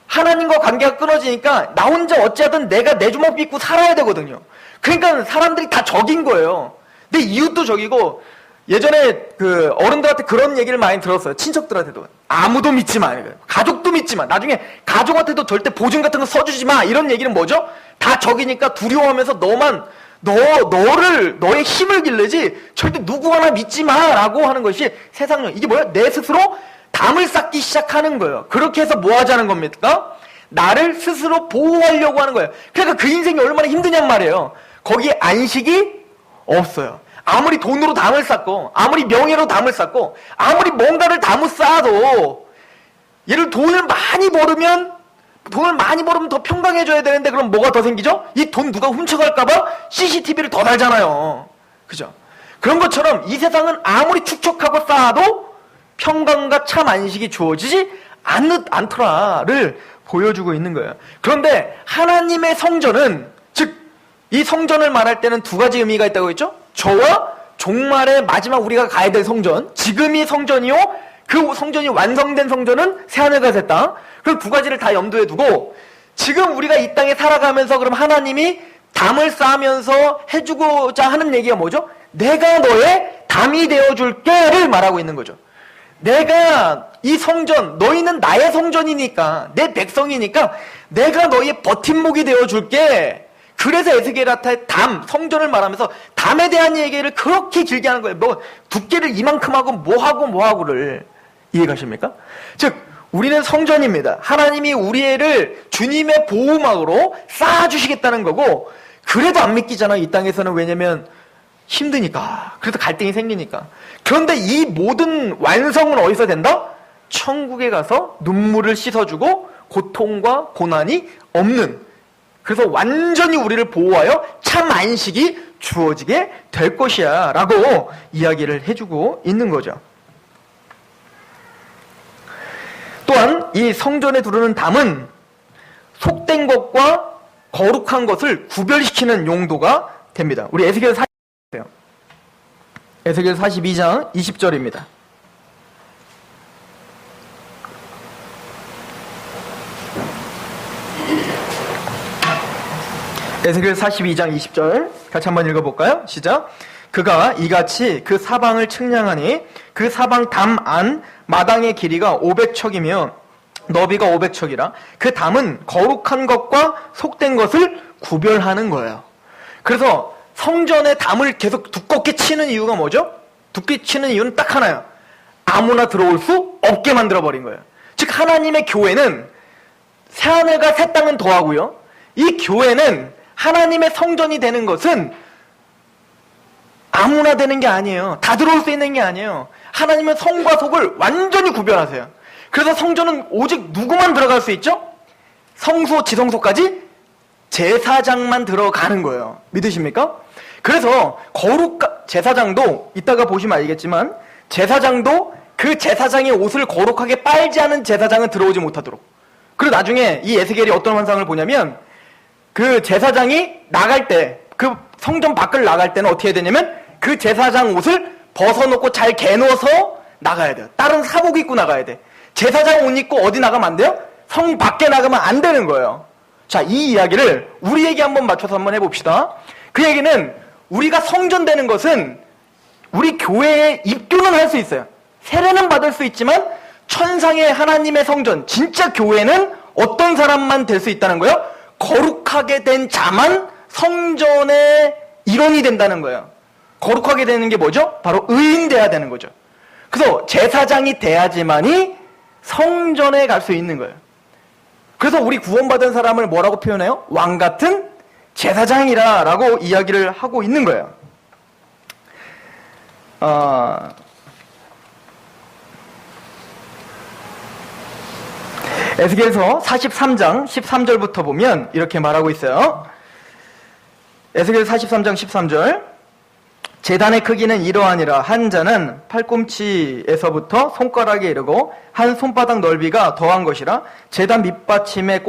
하나님과 관계가 끊어지니까 나 혼자 어찌하든 내가 내 주먹 빚고 살아야 되거든요. 그러니까 사람들이 다 적인 거예요. 내 이웃도 적이고 예전에 그 어른들한테 그런 얘기를 많이 들었어요. 친척들한테도. 아무도 믿지 마. 가족도 믿지 마. 나중에 가족한테도 절대 보증 같은 거 써주지 마. 이런 얘기는 뭐죠? 다 적이니까 두려워하면서 너의 힘을 기르지 절대 누구 하나 믿지 마라고 하는 것이 세상령. 이게 뭐야? 내 스스로 담을 쌓기 시작하는 거예요. 그렇게 해서 뭐 하자는 겁니까? 나를 스스로 보호하려고 하는 거예요. 그러니까 그 인생이 얼마나 힘드냔 말이에요. 거기에 안식이 없어요. 아무리 돈으로 담을 쌓고 아무리 명예로 담을 쌓고 아무리 뭔가를 담을 쌓아도 얘를 돈을 많이 벌으면 더 평강해져야 되는데 그럼 뭐가 더 생기죠? 이 돈 누가 훔쳐갈까봐 CCTV를 더 달잖아요. 그죠? 그런 것처럼 이 세상은 아무리 축적하고 쌓아도 평강과 참 안식이 주어지지 않더라를 보여주고 있는 거예요. 그런데 하나님의 성전은, 즉 이 성전을 말할 때는 두 가지 의미가 있다고 했죠? 저와 종말의 마지막 우리가 가야 될 성전, 지금이 성전이요, 그 성전이 완성된 성전은 새하늘과 새 땅. 그럼 두 가지를 다 염두에 두고 지금 우리가 이 땅에 살아가면서 그럼 하나님이 담을 쌓으면서 해주고자 하는 얘기가 뭐죠? 내가 너의 담이 되어줄게를 말하고 있는 거죠. 내가 이 성전, 너희는 나의 성전이니까, 내 백성이니까 내가 너희의 버팀목이 되어줄게. 그래서 에스겔한테 성전을 말하면서 담에 대한 얘기를 그렇게 길게 하는 거예요. 뭐 두께를 이만큼 하고 뭐하고를 이해가십니까? 즉 우리는 성전입니다. 하나님이 우리를 주님의 보호막으로 쌓아주시겠다는 거고, 그래도 안 믿기잖아요. 이 땅에서는. 왜냐면 힘드니까. 그래서 갈등이 생기니까. 그런데 이 모든 완성은 어디서 된다? 천국에 가서 눈물을 씻어주고 고통과 고난이 없는, 그래서 완전히 우리를 보호하여 참 안식이 주어지게 될 것이야 라고 이야기를 해주고 있는 거죠. 또한 이 성전에 두르는 담은 속된 것과 거룩한 것을 구별시키는 용도가 됩니다. 우리 에스겔 42장 20절입니다. 에스겔 42장 20절 같이 한번 읽어볼까요? 시작. 그가 이같이 그 사방을 측량하니 그 사방 담 안 마당의 길이가 500척이며 너비가 500척이라 그 담은 거룩한 것과 속된 것을 구별하는 거예요. 그래서 성전의 담을 계속 두껍게 치는 이유가 뭐죠? 두껍게 치는 이유는 딱 하나예요. 아무나 들어올 수 없게 만들어버린 거예요. 즉 하나님의 교회는 새하늘과 새 땅은 더하고요. 이 교회는 하나님의 성전이 되는 것은 아무나 되는 게 아니에요. 다 들어올 수 있는 게 아니에요. 하나님의 성과 속을 완전히 구별하세요. 그래서 성전은 오직 누구만 들어갈 수 있죠? 성소, 지성소까지 제사장만 들어가는 거예요. 믿으십니까? 그래서 제사장도 이따가 보시면 알겠지만 제사장도 그 제사장의 옷을 거룩하게 빨지 않은 제사장은 들어오지 못하도록. 그리고 나중에 이 에스겔이 어떤 환상을 보냐면 그 제사장이 나갈 때, 그 성전 밖을 나갈 때는 어떻게 해야 되냐면 그 제사장 옷을 벗어놓고 잘 개놓아서 나가야 돼요. 다른 사복 입고 나가야 돼. 제사장 옷 입고 어디 나가면 안 돼요? 성 밖에 나가면 안 되는 거예요. 자, 이 이야기를 우리에게 한번 맞춰서 한번 해봅시다. 그 얘기는 우리가 성전 되는 것은 우리 교회에 입교는 할 수 있어요. 세례는 받을 수 있지만 천상의 하나님의 성전, 진짜 교회는 어떤 사람만 될 수 있다는 거예요? 거룩하게 된 자만 성전의 일원이 된다는 거예요. 거룩하게 되는 게 뭐죠? 바로 의인 돼야 되는 거죠. 그래서 제사장이 돼야지만이 성전에 갈 수 있는 거예요. 그래서 우리 구원받은 사람을 뭐라고 표현해요? 왕 같은 제사장이라 라고 이야기를 하고 있는 거예요. 에스겔서 43장 13절부터 보면 이렇게 말하고 있어요. 에스겔 43장 13절. 제단의 크기는 이러하니라. 한 자는 팔꿈치에서부터 손가락에 이르고 한 손바닥 넓이가 더한 것이라. 제단 밑받침의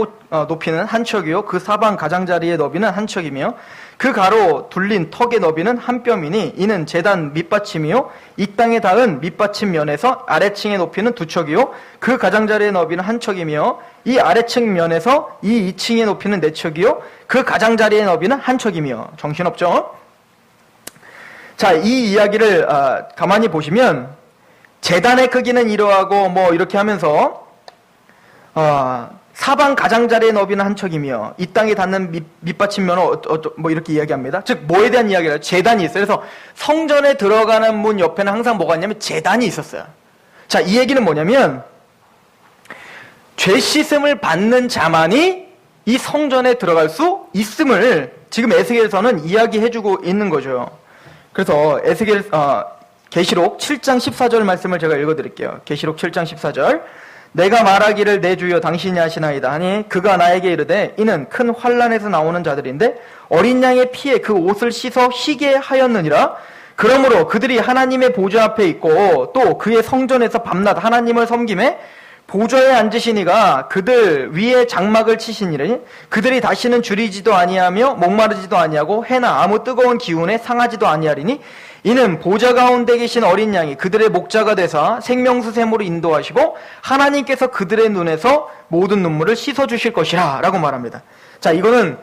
높이는 한 척이요 그 사방 가장자리의 너비는 한 척이며 그 가로 둘린 턱의 너비는 한 뼘이니 이는 제단 밑받침이요 이 땅에 닿은 밑받침 면에서 아래층의 높이는 두 척이요 그 가장자리의 너비는 한 척이며 이 아래층 면에서 이 2층의 높이는 네 척이요 그 가장자리의 너비는 한 척이며. 정신없죠? 자, 이 이야기를 가만히 보시면 제단의 크기는 이러하고 뭐 이렇게 하면서 사방 가장자리의 너비는 한 척이며 이 땅에 닿는 밑받침면은 뭐 이렇게 이야기합니다. 즉 뭐에 대한 이야기예요? 제단이 있어요. 그래서 성전에 들어가는 문 옆에는 항상 뭐가 있냐면 제단이 있었어요. 자, 이 얘기는 뭐냐면 죄 씻음을 받는 자만이 이 성전에 들어갈 수 있음을 지금 에스겔서는 이야기해주고 있는 거죠. 그래서 계시록 7장 14절 말씀을 제가 읽어드릴게요. 계시록 7장 14절. 내가 말하기를 내 주여 당신이 하시나이다 하니 그가 나에게 이르되 이는 큰 환난에서 나오는 자들인데 어린 양의 피에 그 옷을 씻어 쉬게 하였느니라. 그러므로 그들이 하나님의 보좌 앞에 있고 또 그의 성전에서 밤낮 하나님을 섬김에 보좌에 앉으시니가 그들 위에 장막을 치시니니 그들이 다시는 줄이지도 아니하며 목마르지도 아니하고 해나 아무 뜨거운 기운에 상하지도 아니하리니 이는 보좌 가운데 계신 어린 양이 그들의 목자가 되사 생명수 샘으로 인도하시고 하나님께서 그들의 눈에서 모든 눈물을 씻어주실 것이라 라고 말합니다. 자, 이거는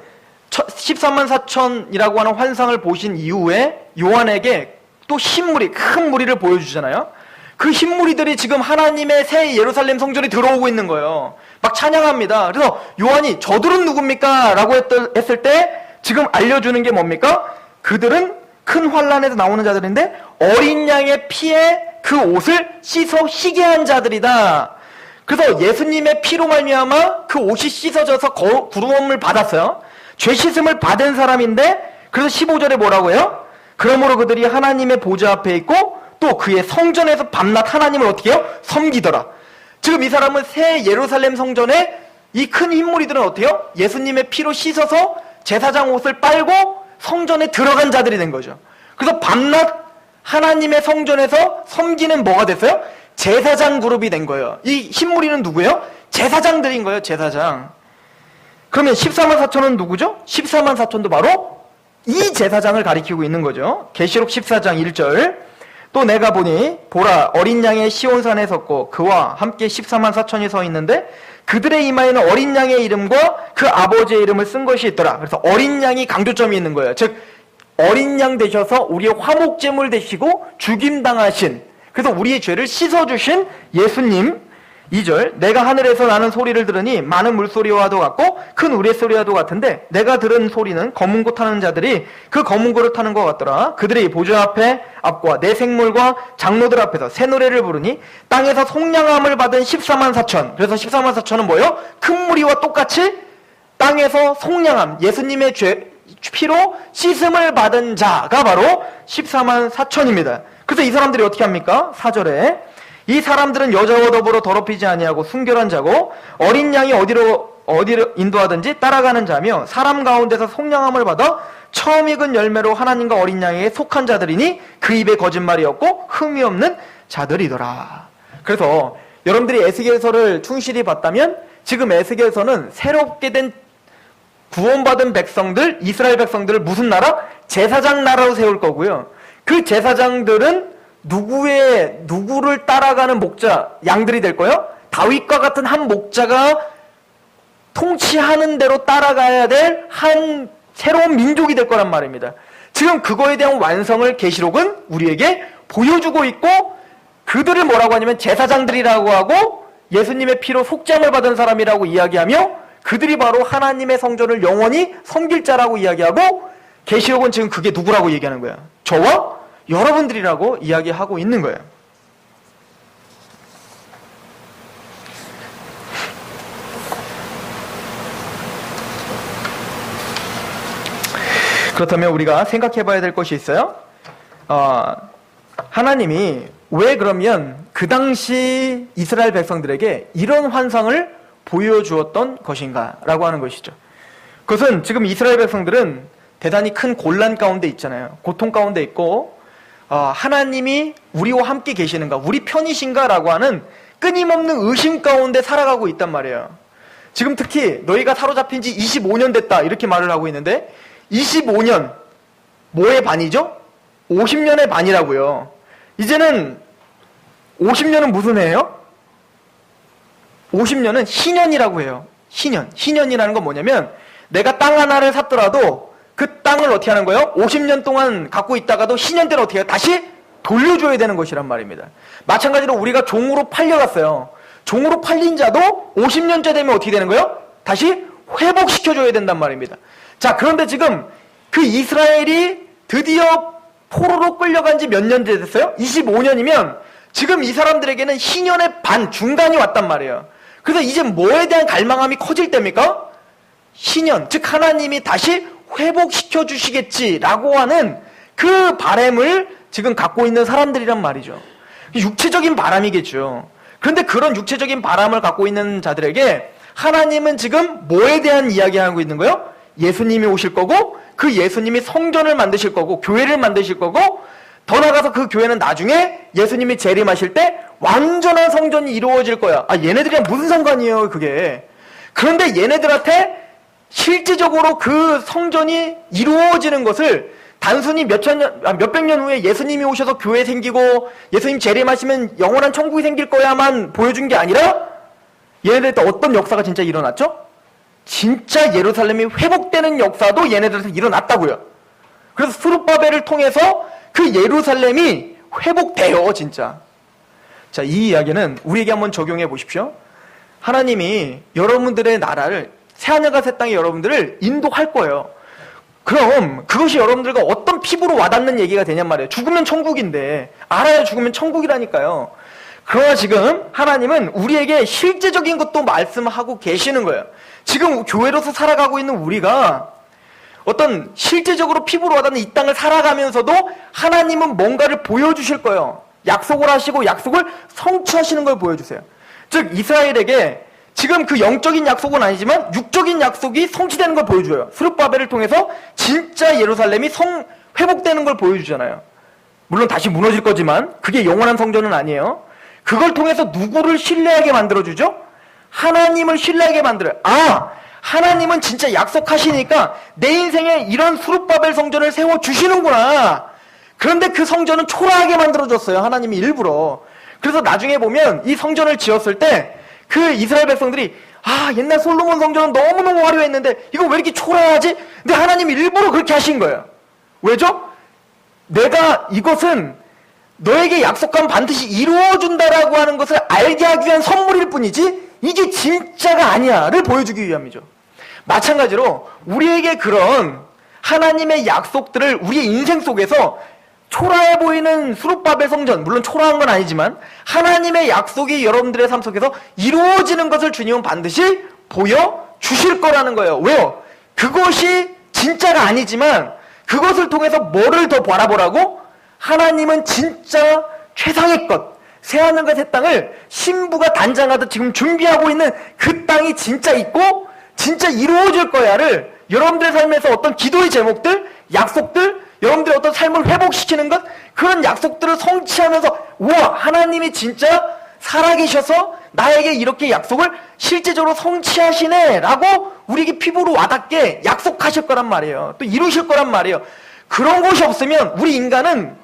13만 4천이라고 하는 환상을 보신 이후에 요한에게 또 흰무리, 큰 무리를 보여주잖아요. 그 흰무리들이 지금 하나님의 새 예루살렘 성전에 들어오고 있는 거예요. 막 찬양합니다. 그래서 요한이 저들은 누굽니까? 라고 했을 때 지금 알려주는 게 뭡니까? 그들은 큰 환난에서 나오는 자들인데 어린 양의 피에 그 옷을 씻어 쉬게 한 자들이다. 그래서 예수님의 피로 말미암아 그 옷이 씻어져서 구름을 받았어요. 죄 씻음을 받은 사람인데 그래서 15절에 뭐라고 해요? 그러므로 그들이 하나님의 보좌 앞에 있고 또 그의 성전에서 밤낮 하나님을 어떻게 해요? 섬기더라. 지금 이 사람은 새 예루살렘 성전에 이 큰 흰무리들은 어떻게 해요? 예수님의 피로 씻어서 제사장 옷을 빨고 성전에 들어간 자들이 된 거죠. 그래서 밤낮 하나님의 성전에서 섬기는 뭐가 됐어요? 제사장 그룹이 된 거예요. 이 흰무리는 누구예요? 제사장들인 거예요. 제사장. 그러면 14만 4천은 누구죠? 14만 4천도 바로 이 제사장을 가리키고 있는 거죠. 계시록 14장 1절. 또 내가 보니 보라 어린 양의 시온산에 섰고 그와 함께 14만 4천이 서 있는데 그들의 이마에는 어린 양의 이름과 그 아버지의 이름을 쓴 것이 있더라. 그래서 어린 양이 강조점이 있는 거예요. 즉 어린 양 되셔서 우리의 화목제물 되시고 죽임당하신, 그래서 우리의 죄를 씻어주신 예수님. 2절, 내가 하늘에서 나는 소리를 들으니 많은 물소리와도 같고 큰 우레소리와도 같은데 내가 들은 소리는 검은 고 타는 자들이 그 검은 고를 타는 것 같더라. 그들이 보좌 앞과 내 생물과 장로들 앞에서 새 노래를 부르니 땅에서 속량함을 받은 14만 4천. 그래서 14만 4천은 뭐예요? 큰 무리와 똑같이 땅에서 속량함, 예수님의 피로 씻음을 받은 자가 바로 14만 4천입니다. 그래서 이 사람들이 어떻게 합니까? 4절에 이 사람들은 여자와 더불어 더럽히지 아니하고 순결한 자고 어린 양이 어디로 인도하든지 따라가는 자며 사람 가운데서 속량함을 받아 처음 익은 열매로 하나님과 어린 양에게 속한 자들이니 그 입에 거짓말이 없고 흠이 없는 자들이더라. 그래서 여러분들이 에스겔서를 충실히 봤다면 지금 에스겔서는 새롭게 된 구원받은 백성들, 이스라엘 백성들을 무슨 나라? 제사장 나라로 세울 거고요. 그 제사장들은 누구를 따라가는 목자, 양들이 될 거예요? 다윗과 같은 한 목자가 통치하는 대로 따라가야 될 한 새로운 민족이 될 거란 말입니다. 지금 그거에 대한 완성을 계시록은 우리에게 보여주고 있고, 그들을 뭐라고 하냐면 제사장들이라고 하고 예수님의 피로 속죄함을 받은 사람이라고 이야기하며 그들이 바로 하나님의 성전을 영원히 섬길 자라고 이야기하고, 계시록은 지금 그게 누구라고 얘기하는 거야? 저와 여러분들이라고 이야기하고 있는 거예요. 그렇다면 우리가 생각해 봐야 될 것이 있어요. 하나님이 왜 그러면 그 당시 이스라엘 백성들에게 이런 환상을 보여주었던 것인가 라고 하는 것이죠. 그것은 지금 이스라엘 백성들은 대단히 큰 곤란 가운데 있잖아요. 고통 가운데 있고, 하나님이 우리와 함께 계시는가, 우리 편이신가 라고 하는 끊임없는 의심 가운데 살아가고 있단 말이에요. 지금 특히 너희가 사로잡힌 지 25년 됐다 이렇게 말을 하고 있는데 25년 뭐의 반이죠? 50년의 반이라고요. 이제는 50년은 무슨 해예요? 50년은 희년이라고 해요. 희년이라는 건 뭐냐면 내가 땅 하나를 샀더라도 그 땅을 어떻게 하는 거예요? 50년 동안 갖고 있다가도 희년 때는 어떻게 해요? 다시 돌려줘야 되는 것이란 말입니다. 마찬가지로 우리가 종으로 팔려갔어요. 종으로 팔린 자도 50년째 되면 어떻게 되는 거예요? 다시 회복시켜줘야 된단 말입니다. 자, 그런데 지금 그 이스라엘이 드디어 포로로 끌려간 지 몇 년 됐어요? 25년이면 지금 이 사람들에게는 희년의 반, 중간이 왔단 말이에요. 그래서 이제 뭐에 대한 갈망함이 커질 때입니까? 희년, 즉 하나님이 다시 회복시켜 주시겠지라고 하는 그 바람을 지금 갖고 있는 사람들이란 말이죠. 육체적인 바람이겠죠. 그런데 그런 육체적인 바람을 갖고 있는 자들에게 하나님은 지금 뭐에 대한 이야기하고 있는 거예요? 예수님이 오실 거고, 그 예수님이 성전을 만드실 거고, 교회를 만드실 거고, 더 나아가서 그 교회는 나중에 예수님이 재림하실 때 완전한 성전이 이루어질 거야. 얘네들이랑 무슨 상관이에요, 그게. 그런데 얘네들한테 실질적으로 그 성전이 이루어지는 것을 단순히 몇백 년 후에 예수님이 오셔서 교회 생기고 예수님 재림하시면 영원한 천국이 생길 거야만 보여준 게 아니라 얘네들한테 어떤 역사가 진짜 일어났죠? 진짜 예루살렘이 회복되는 역사도 얘네들한테 일어났다고요. 그래서 스룹바벨을 통해서 그 예루살렘이 회복돼요, 진짜. 자, 이 이야기는 우리에게 한번 적용해 보십시오. 하나님이 여러분들의 나라를, 새하늘과 새 땅의 여러분들을 인도할 거예요. 그럼 그것이 여러분들과 어떤 피부로 와닿는 얘기가 되냔 말이에요. 죽으면 천국인데, 알아야 죽으면 천국이라니까요. 그러나 지금 하나님은 우리에게 실제적인 것도 말씀하고 계시는 거예요. 지금 교회로서 살아가고 있는 우리가 어떤 실제적으로 피부로 와닿는 이 땅을 살아가면서도 하나님은 뭔가를 보여주실 거예요. 약속을 하시고 약속을 성취하시는 걸 보여주세요. 즉 이스라엘에게 지금 그 영적인 약속은 아니지만 육적인 약속이 성취되는 걸 보여줘요. 스룹바벨을 통해서 진짜 예루살렘이 회복되는 걸 보여주잖아요. 물론 다시 무너질 거지만 그게 영원한 성전은 아니에요. 그걸 통해서 누구를 신뢰하게 만들어주죠? 하나님을 신뢰하게 만들어요. 하나님은 진짜 약속하시니까 내 인생에 이런 스룹바벨 성전을 세워주시는구나. 그런데 그 성전은 초라하게 만들어줬어요. 하나님이 일부러. 그래서 나중에 보면 이 성전을 지었을 때 그 이스라엘 백성들이 옛날 솔로몬 성전은 너무너무 화려했는데 이거 왜 이렇게 초라하지? 근데 하나님이 일부러 그렇게 하신 거예요. 왜죠? 내가 이것은 너에게 약속한 반드시 이루어준다라고 하는 것을 알게 하기 위한 선물일 뿐이지 이게 진짜가 아니야를 보여주기 위함이죠. 마찬가지로 우리에게 그런 하나님의 약속들을 우리의 인생 속에서 초라해 보이는 수룹바벨 성전, 물론 초라한 건 아니지만 하나님의 약속이 여러분들의 삶 속에서 이루어지는 것을 주님은 반드시 보여주실 거라는 거예요. 왜요? 그것이 진짜가 아니지만 그것을 통해서 뭐를 더 바라보라고? 하나님은 진짜 최상의 것, 새하늘과 새 땅을 신부가 단장하듯 지금 준비하고 있는 그 땅이 진짜 있고 진짜 이루어질 거야를 여러분들의 삶에서 어떤 기도의 제목들, 약속들, 여러분들의 어떤 삶을 회복시키는 것, 그런 약속들을 성취하면서 우와, 하나님이 진짜 살아계셔서 나에게 이렇게 약속을 실제적으로 성취하시네 라고 우리에게 피부로 와닿게 약속하실 거란 말이에요. 또 이루실 거란 말이에요. 그런 것이 없으면 우리 인간은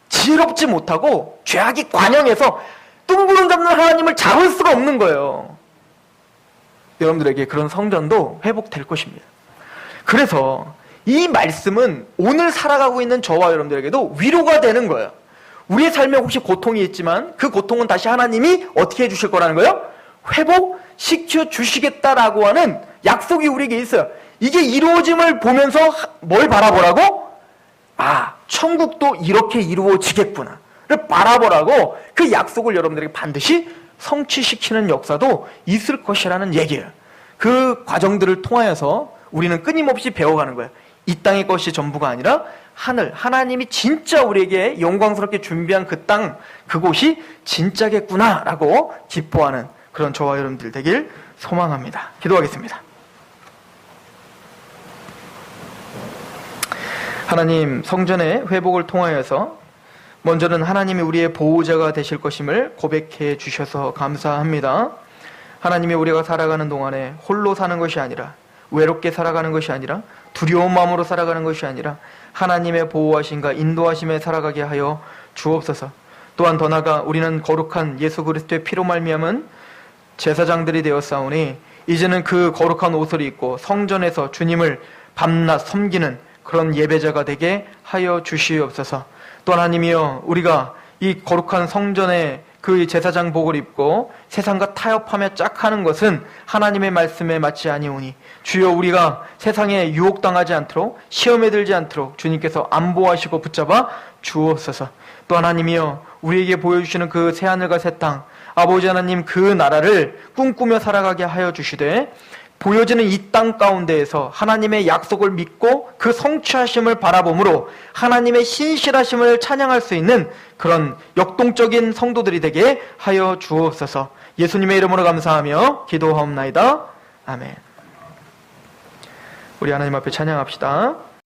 지혜롭지 못하고 죄악이 관영해서 둥그런 잡는 하나님을 잡을 수가 없는 거예요. 여러분들에게 그런 성전도 회복될 것입니다. 그래서 이 말씀은 오늘 살아가고 있는 저와 여러분들에게도 위로가 되는 거예요. 우리의 삶에 혹시 고통이 있지만 그 고통은 다시 하나님이 어떻게 해주실 거라는 거예요? 회복시켜 주시겠다라고 하는 약속이 우리에게 있어요. 이게 이루어짐을 보면서 뭘 바라보라고? 천국도 이렇게 이루어지겠구나 를 바라보라고 그 약속을 여러분들에게 반드시 성취시키는 역사도 있을 것이라는 얘기예요. 그 과정들을 통하여서 우리는 끊임없이 배워가는 거예요. 이 땅의 것이 전부가 아니라 하늘, 하나님이 진짜 우리에게 영광스럽게 준비한 그 땅, 그곳이 진짜겠구나라고 기뻐하는 그런 저와 여러분들 되길 소망합니다. 기도하겠습니다. 하나님, 성전의 회복을 통하여서 먼저는 하나님이 우리의 보호자가 되실 것임을 고백해 주셔서 감사합니다. 하나님이 우리가 살아가는 동안에 홀로 사는 것이 아니라, 외롭게 살아가는 것이 아니라, 두려운 마음으로 살아가는 것이 아니라 하나님의 보호하심과 인도하심에 살아가게 하여 주옵소서. 또한 더 나아가 우리는 거룩한 예수 그리스도의 피로 말미암은 제사장들이 되었사오니 이제는 그 거룩한 옷을 입고 성전에서 주님을 밤낮 섬기는 그런 예배자가 되게 하여 주시옵소서. 또 하나님이여, 우리가 이 거룩한 성전에 그 제사장복을 입고 세상과 타협하며 짝하는 것은 하나님의 말씀에 맞지 아니오니 주여, 우리가 세상에 유혹당하지 않도록, 시험에 들지 않도록 주님께서 안보하시고 붙잡아 주옵소서. 또 하나님이여, 우리에게 보여주시는 그 새하늘과 새 땅, 아버지 하나님, 그 나라를 꿈꾸며 살아가게 하여 주시되 보여지는 이 땅 가운데에서 하나님의 약속을 믿고 그 성취하심을 바라봄으로 하나님의 신실하심을 찬양할 수 있는 그런 역동적인 성도들이 되게 하여 주옵소서. 예수님의 이름으로 감사하며 기도하옵나이다. 아멘. 우리 하나님 앞에 찬양합시다.